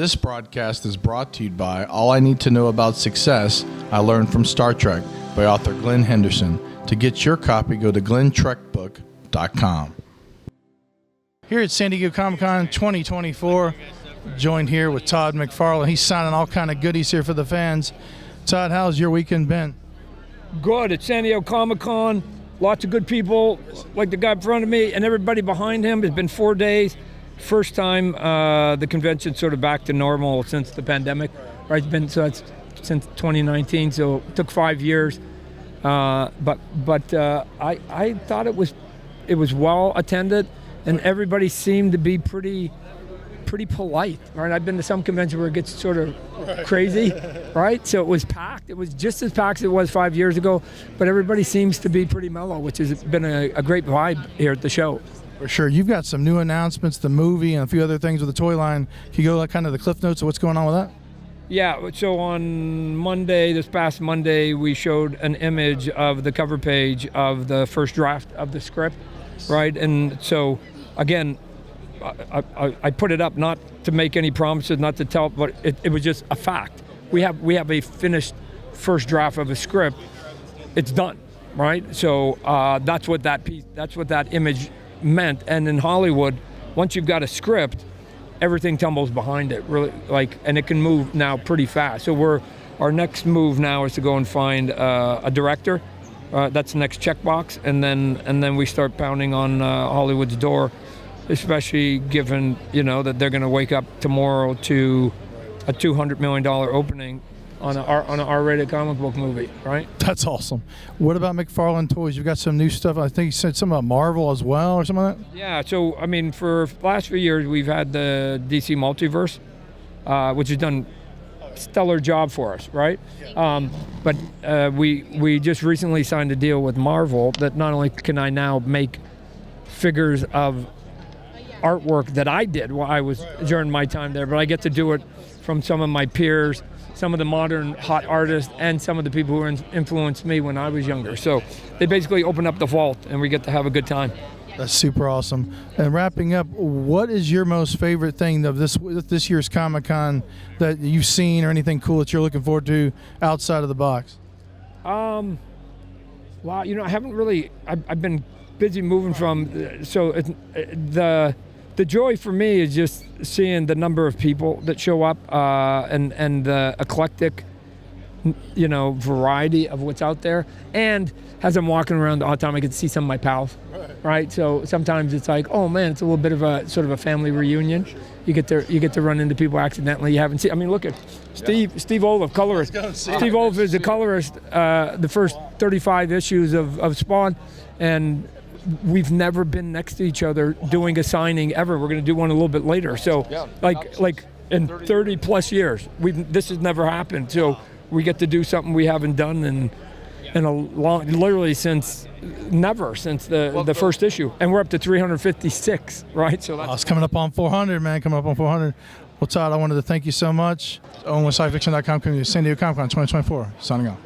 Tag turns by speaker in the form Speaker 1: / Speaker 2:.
Speaker 1: This broadcast is brought to you by All I Need to Know About Success, I Learned from Star Trek by author Glenn Henderson. To get your copy, go to glenntrekbook.com. Here at San Diego Comic-Con 2024, joined here with Todd McFarlane. He's signing all kind of goodies here for the fans. Todd, how's your weekend been?
Speaker 2: Good. At San Diego Comic-Con, lots of good people, like the guy in front of me, and everybody behind him. It's been 4 days. First time the convention's sort of back to normal since the pandemic, right? It's been it's since 2019, so it took 5 years. But I thought it was well attended, and everybody seemed to be pretty polite, right? I've been to some conventions where it gets sort of crazy, right? So it was packed. It was just as packed as it was 5 years ago, but everybody seems to be pretty mellow, which has been a great vibe here at the show.
Speaker 1: For sure. You've got some new announcements, the movie, and a few other things with the toy line. Can you go kind of the cliff notes of what's going on with that?
Speaker 2: Yeah, so on Monday, this past Monday, we showed an image of the cover page of the first draft of the script, right? And so, again, I put it up not to make any promises, not to tell, but it was just a fact. We have a finished first draft of a script. It's done, right? So that's what that image meant. And in Hollywood, once you've got a script, everything tumbles behind it, really, and it can move now pretty fast. So our next move now is to go and find a director. That's the next checkbox, and then we start pounding on Hollywood's door, especially given that they're going to wake up tomorrow to a $200 million opening on an R-rated comic book movie, right?
Speaker 1: That's awesome. What about McFarlane Toys? You've got some new stuff. I think you said something about Marvel as well or something like that?
Speaker 2: Yeah, so, I mean, for the last few years, we've had the DC Multiverse, which has done a stellar job for us, right? But we just recently signed a deal with Marvel that not only can I now make figures of artwork that I did while I was during my time there, but I get to do it from some of my peers, some of the modern hot artists, and some of the people who influenced me when I was younger. So they basically open up the vault, and we get to have a good time.
Speaker 1: That's super awesome. And wrapping up, what is your most favorite thing of this year's Comic-Con that you've seen, or anything cool that you're looking forward to outside of the box?
Speaker 2: Well, I haven't really. I've been busy moving from. So the joy for me is just seeing the number of people that show up and the eclectic, variety of what's out there. And as I'm walking around all the time, I get to see some of my pals, right? So sometimes it's like, oh man, it's a little bit of a sort of a family reunion. You get to run into people accidentally you haven't seen. I mean, look at Steve Olive, colorist. Steve Olive is the colorist, the first 35 issues of Spawn, and we've never been next to each other doing a signing ever. We're going to do one a little bit later. So, like in 30 plus years, this has never happened. So we get to do something we haven't done in a long, literally since the first issue, and we're up to 356, right? So that's
Speaker 1: it's coming up on 400, man. Coming up on 400. Well, Todd, I wanted to thank you so much. Owen with SciFiction.com, coming to San Diego Comic-Con 2024. Signing off.